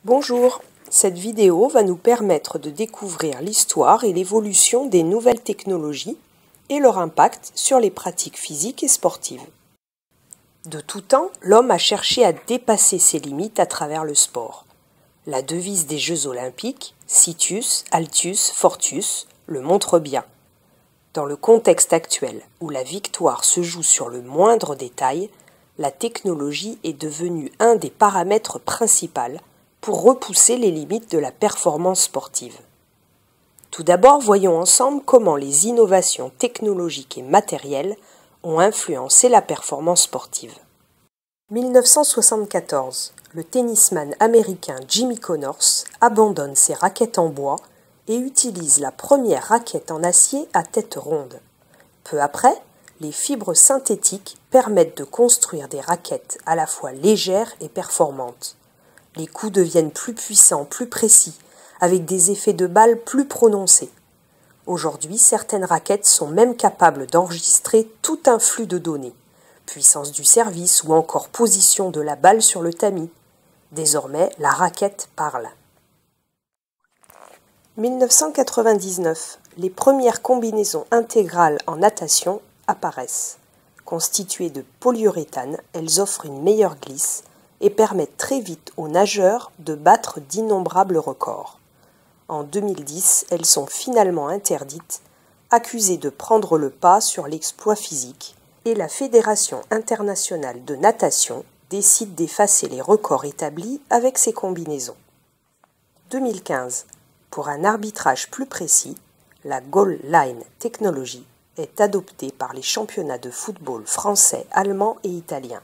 Bonjour, cette vidéo va nous permettre de découvrir l'histoire et l'évolution des nouvelles technologies et leur impact sur les pratiques physiques et sportives. De tout temps, l'homme a cherché à dépasser ses limites à travers le sport. La devise des Jeux olympiques, Situs, Altius, Fortius, le montre bien. Dans le contexte actuel où la victoire se joue sur le moindre détail, la technologie est devenue un des paramètres principaux pour repousser les limites de la performance sportive. Tout d'abord, voyons ensemble comment les innovations technologiques et matérielles ont influencé la performance sportive. 1974, le tennisman américain Jimmy Connors abandonne ses raquettes en bois et utilise la première raquette en acier à tête ronde. Peu après, les fibres synthétiques permettent de construire des raquettes à la fois légères et performantes. Les coups deviennent plus puissants, plus précis, avec des effets de balle plus prononcés. Aujourd'hui, certaines raquettes sont même capables d'enregistrer tout un flux de données, puissance du service ou encore position de la balle sur le tamis. Désormais, la raquette parle. 1999, les premières combinaisons intégrales en natation apparaissent. Constituées de polyuréthane, elles offrent une meilleure glisse et permettent très vite aux nageurs de battre d'innombrables records. En 2010, elles sont finalement interdites, accusées de prendre le pas sur l'exploit physique, et la Fédération internationale de natation décide d'effacer les records établis avec ces combinaisons. 2015. Pour un arbitrage plus précis, la Goal Line Technology est adoptée par les championnats de football français, allemand et italien.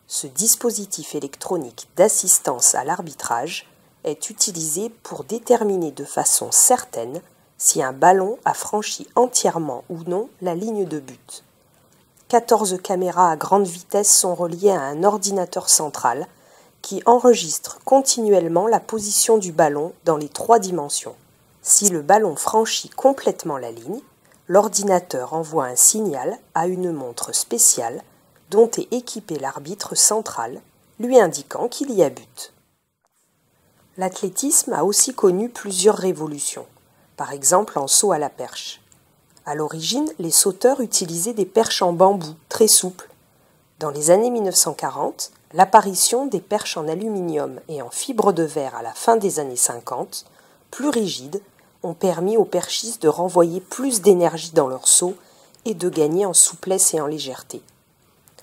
Ce dispositif électronique d'assistance à l'arbitrage est utilisé pour déterminer de façon certaine si un ballon a franchi entièrement ou non la ligne de but. 14 caméras à grande vitesse sont reliées à un ordinateur central qui enregistre continuellement la position du ballon dans les 3 dimensions. Si le ballon franchit complètement la ligne, l'ordinateur envoie un signal à une montre spéciale dont est équipé l'arbitre central, lui indiquant qu'il y a but. L'athlétisme a aussi connu plusieurs révolutions, par exemple en saut à la perche. À l'origine, les sauteurs utilisaient des perches en bambou, très souples. Dans les années 1940, l'apparition des perches en aluminium et en fibre de verre à la fin des années 50, plus rigides, ont permis aux perchistes de renvoyer plus d'énergie dans leur saut et de gagner en souplesse et en légèreté.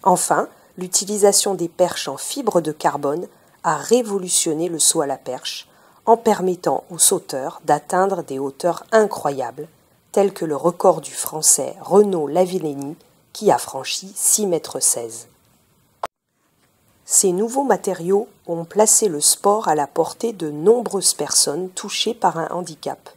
Enfin, l'utilisation des perches en fibre de carbone a révolutionné le saut à la perche en permettant aux sauteurs d'atteindre des hauteurs incroyables, telles que le record du Français Renaud Lavillenie qui a franchi 6,16 mètres. Ces nouveaux matériaux ont placé le sport à la portée de nombreuses personnes touchées par un handicap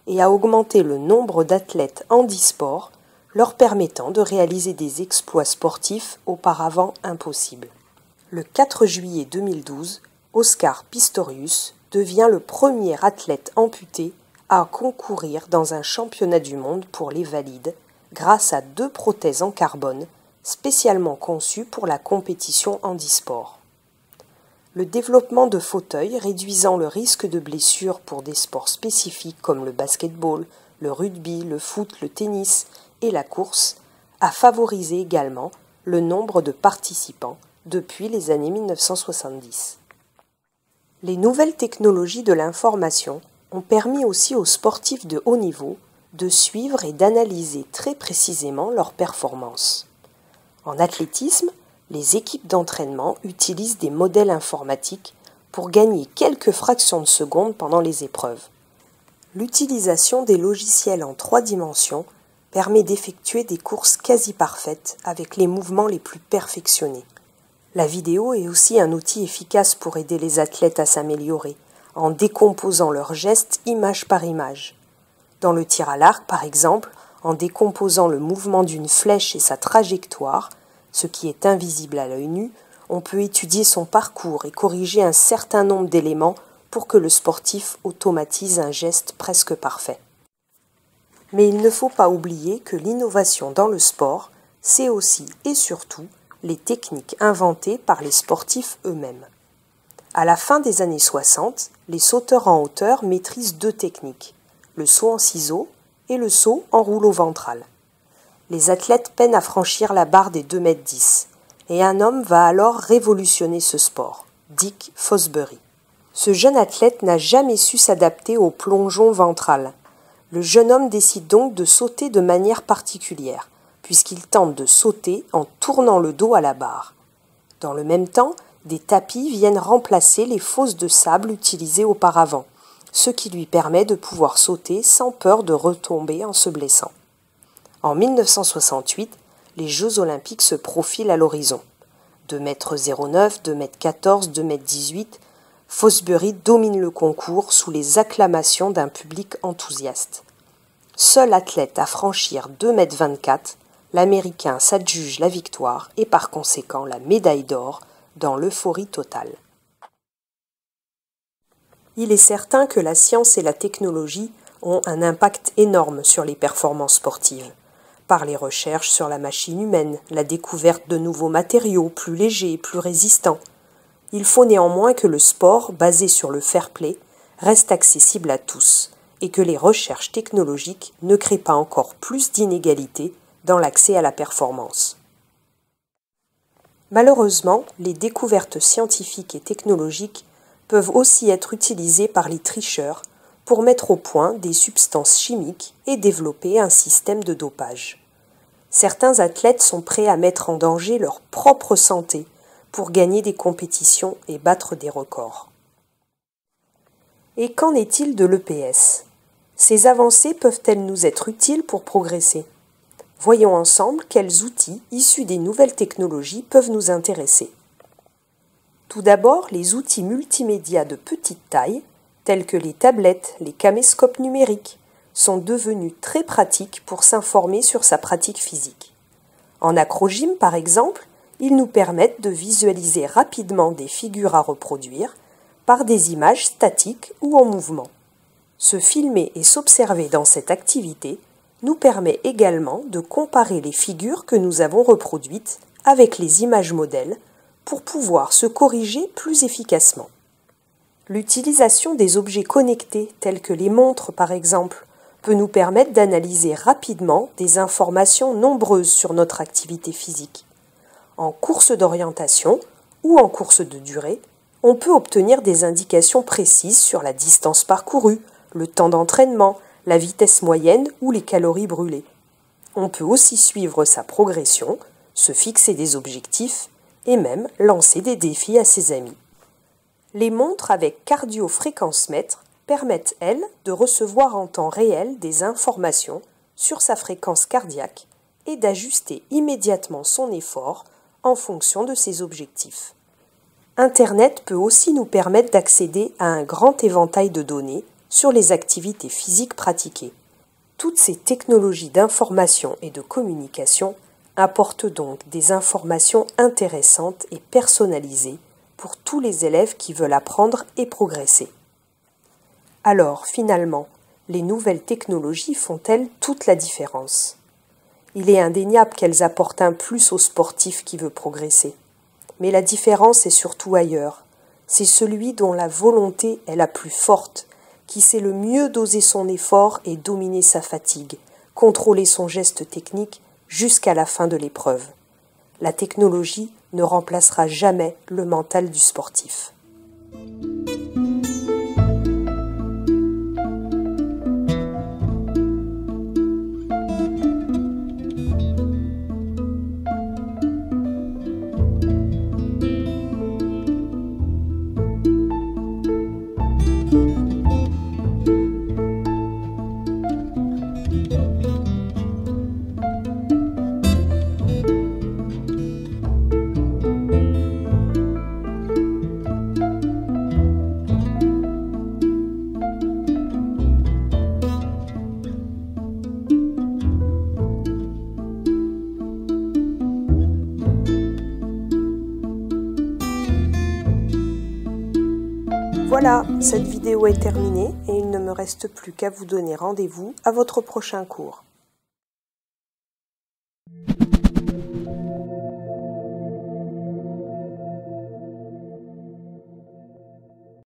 et a augmenté le nombre d'athlètes handisport leur permettant de réaliser des exploits sportifs auparavant impossibles. Le 4 juillet 2012, Oscar Pistorius devient le premier athlète amputé à concourir dans un championnat du monde pour les valides grâce à 2 prothèses en carbone spécialement conçues pour la compétition handisport. Le développement de fauteuils réduisant le risque de blessure pour des sports spécifiques comme le basketball, le rugby, le foot, le tennis et la course a favorisé également le nombre de participants depuis les années 1970. Les nouvelles technologies de l'information ont permis aussi aux sportifs de haut niveau de suivre et d'analyser très précisément leurs performances. En athlétisme, les équipes d'entraînement utilisent des modèles informatiques pour gagner quelques fractions de seconde pendant les épreuves. L'utilisation des logiciels en 3 dimensions permet d'effectuer des courses quasi parfaites avec les mouvements les plus perfectionnés. La vidéo est aussi un outil efficace pour aider les athlètes à s'améliorer, en décomposant leurs gestes image par image. Dans le tir à l'arc, par exemple, en décomposant le mouvement d'une flèche et sa trajectoire, ce qui est invisible à l'œil nu, on peut étudier son parcours et corriger un certain nombre d'éléments pour que le sportif automatise un geste presque parfait. Mais il ne faut pas oublier que l'innovation dans le sport, c'est aussi et surtout les techniques inventées par les sportifs eux-mêmes. À la fin des années 60, les sauteurs en hauteur maîtrisent deux techniques, le saut en ciseaux et le saut en rouleau ventral. Les athlètes peinent à franchir la barre des 2,10 m et un homme va alors révolutionner ce sport, Dick Fosbury. Ce jeune athlète n'a jamais su s'adapter au plongeon ventral. Le jeune homme décide donc de sauter de manière particulière, puisqu'il tente de sauter en tournant le dos à la barre. Dans le même temps, des tapis viennent remplacer les fosses de sable utilisées auparavant, ce qui lui permet de pouvoir sauter sans peur de retomber en se blessant. En 1968, les Jeux olympiques se profilent à l'horizon. 2,09 m, 2,14 m, 2,18 m, Fosbury domine le concours sous les acclamations d'un public enthousiaste. Seul athlète à franchir 2,24 m, l'Américain s'adjuge la victoire et par conséquent la médaille d'or dans l'euphorie totale. Il est certain que la science et la technologie ont un impact énorme sur les performances sportives. Par les recherches sur la machine humaine, la découverte de nouveaux matériaux plus légers et plus résistants. Il faut néanmoins que le sport, basé sur le fair-play, reste accessible à tous et que les recherches technologiques ne créent pas encore plus d'inégalités dans l'accès à la performance. Malheureusement, les découvertes scientifiques et technologiques peuvent aussi être utilisées par les tricheurs pour mettre au point des substances chimiques et développer un système de dopage. Certains athlètes sont prêts à mettre en danger leur propre santé pour gagner des compétitions et battre des records. Et qu'en est-il de l'EPS ? Ces avancées peuvent-elles nous être utiles pour progresser ? Voyons ensemble quels outils issus des nouvelles technologies peuvent nous intéresser. Tout d'abord, les outils multimédia de petite taille, tels que les tablettes, les caméscopes numériques, sont devenus très pratiques pour s'informer sur sa pratique physique. En acrogym, par exemple, ils nous permettent de visualiser rapidement des figures à reproduire par des images statiques ou en mouvement. Se filmer et s'observer dans cette activité nous permet également de comparer les figures que nous avons reproduites avec les images modèles pour pouvoir se corriger plus efficacement. L'utilisation des objets connectés tels que les montres par exemple peut nous permettre d'analyser rapidement des informations nombreuses sur notre activité physique. En course d'orientation ou en course de durée, on peut obtenir des indications précises sur la distance parcourue, le temps d'entraînement, la vitesse moyenne ou les calories brûlées. On peut aussi suivre sa progression, se fixer des objectifs et même lancer des défis à ses amis. Les montres avec cardio-fréquence-mètre permettent, elles, de recevoir en temps réel des informations sur sa fréquence cardiaque et d'ajuster immédiatement son effort en fonction de ses objectifs. Internet peut aussi nous permettre d'accéder à un grand éventail de données sur les activités physiques pratiquées. Toutes ces technologies d'information et de communication apportent donc des informations intéressantes et personnalisées pour tous les élèves qui veulent apprendre et progresser. Alors, finalement, les nouvelles technologies font-elles toute la différence ? Il est indéniable qu'elles apportent un plus au sportif qui veut progresser. Mais la différence est surtout ailleurs. C'est celui dont la volonté est la plus forte, qui sait le mieux doser son effort et dominer sa fatigue, contrôler son geste technique jusqu'à la fin de l'épreuve. La technologie ne remplacera jamais le mental du sportif. Voilà, cette vidéo est terminée et il ne me reste plus qu'à vous donner rendez-vous à votre prochain cours.